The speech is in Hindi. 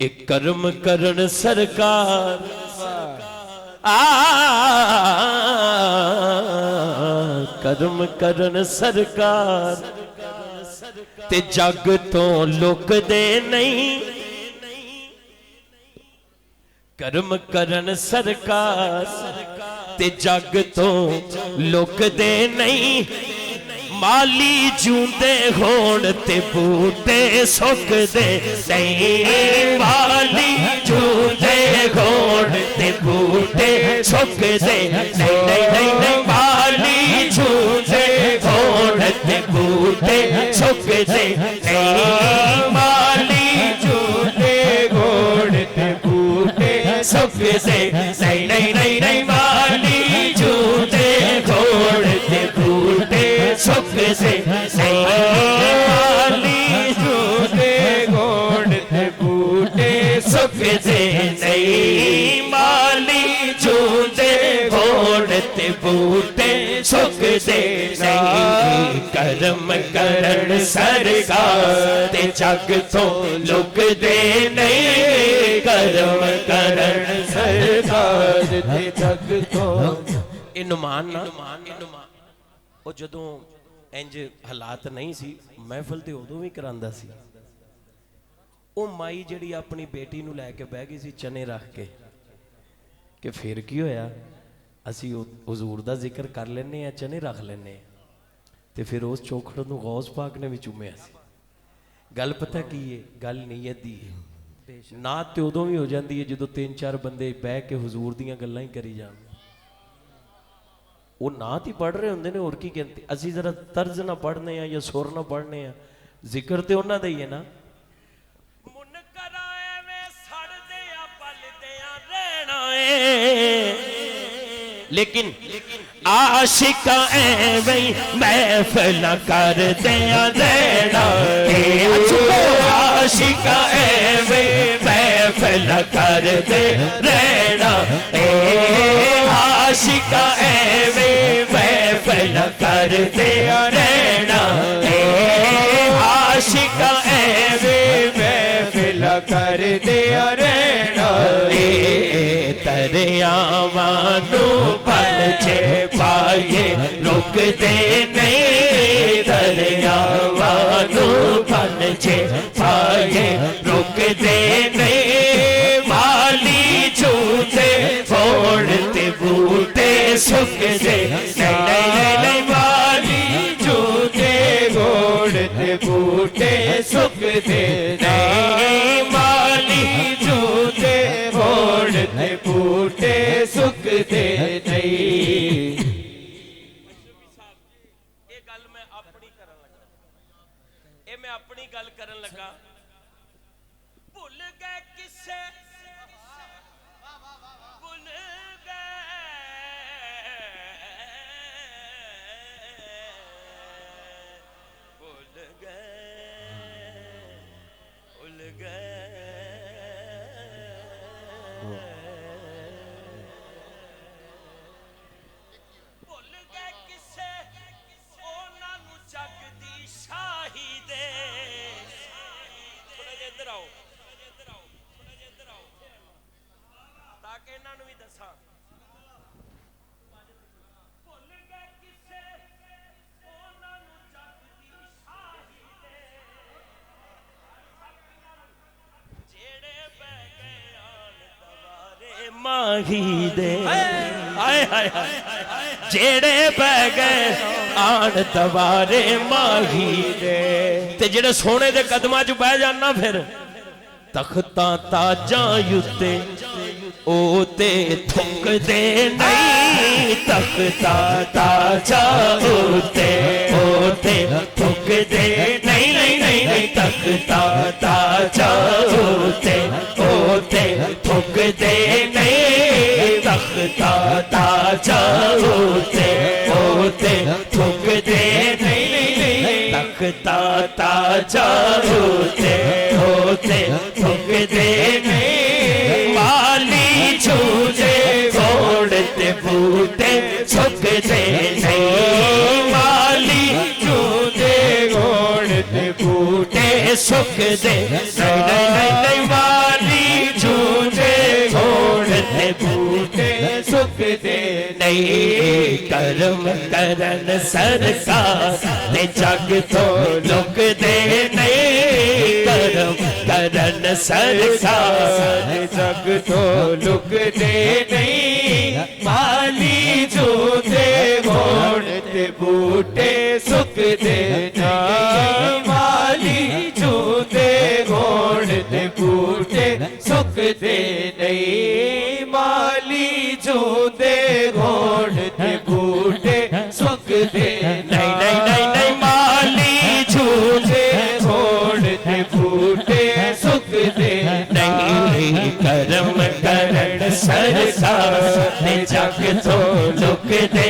एक कर्म करन सरकार कर्म करन सरकार ते जग तो लुकदे नहीं। कर्म करन सरकार ते जग तो लुकदे नहीं। माली जूंदे होण ते बूटे सुकदे नहीं। माली जूंदे होण ते बूटे सुकदे नहीं नहीं नहीं नहीं। माली जूंदे होण ते बूटे सुकदे नहीं। माली जूंदे होण ते बूटे सुकदे नहीं नहीं नहीं नहीं। माली जूंदे होण ते बूटे सुकदे नहीं। माली जूंदे होण ते बूटे सुकदे नहीं। माली जूंदे होण ते बूटे सुकदे नहीं। कर्म करन सरकार ते जग तो लुकदे नहीं। कर्म करन सरकार ते जग तो इनमान ना वो जदों इंज हालात नहीं सी महफिल ते उदों भी करांदा सी। वो माई जिहड़ी अपनी बेटी नूं लैके बह गई सी चने रख के कि फिर की होया असी हुजूर दा जिक्र कर लेने चने रख लेने ते फिर उस चौखड़ नूं गौस पाक ने भी चूमिया सी। गल पता की है गल नीयत दी है। नात ते उदों भी हो जाती है जदों 3-4 बंदे बह के हुजूर दियां गल्लां ही करी जाण। वो नात ही पढ़ रहे होंगे ने और की कहते असी जरा तर्ज ना पढ़ने या सुर ना पढ़ने जिक्र तो उन्होंने दा ही है ना। मुन कराए में सड़दे आ पलदे आ रहना है लेकिन आशिका एवं महफिल कर दे रहना। आशिका एवं महफिल कर दे रहना। आशिका एवं महफिल कर दे रहना। आशिका एवं महफिल कर दे रहना। दरियावां नूं पलचे पाए रुकदे नहीं। दरियावां नूं पलचे पाए रुकदे नहीं। माली जूंदे होण ते बूटे सुकदे नहीं नहीं नहीं। माली जूंदे होण ते बूटे सुकदे नहीं। माली जूंदे होण ते बूटे सुकदे नहीं। ये गल मैं अपनी करन लगा। ये मैं अपनी गल करन लगा। भुल गए किसे भुल गए किसे ओना नूं जग दी शाही दे। थोड़ा जिहा इधर आओ ताकि इन्हां नूं भी दसां। भुल गए किसे ओना नूं जग दी शाही दे। जेड़े बह गए आन दवारे माही दे। हाय हाय हाय जेड़े बह गए आन दवारे माही दे। ते जेड़े सोने दे कदमां च बह जाना फिर तख्तां ताजां उत्ते ओ ते थुकदे नहीं। तख्तां ताजां उत्ते ओ ते थुकदे नहीं नहीं नहीं नहीं। तख्तां ताजां उत्ते ओ ते थुकदे नहीं। तख्तां ताजां उत्ते ओ ते थुकदे नहीं नहीं। तख्तां ताजां उत्ते ओ ते थुकदे नहीं। माली जूंदे होण ते बूटे सुकदे नहीं। माली जूंदे होण ते बूटे सुकदे नहीं नहीं नहीं। माली बूटे सुकदे नहीं करम करन सरकार ते जग तो लुकदे नहीं करम करन सरकार जग तो लुकदे नहीं माली जूते घोड़ ते बूटे सुकदे नहीं माली जूते घोड़ ते बूटे सुकदे नहीं माली जूते घोड़ ते बूटे सुकदे नहीं नहीं नहीं नहीं माली झूठे घोड़ ते बूटे सुकदे नहीं करम करन सरकार ते जग तो लुकदे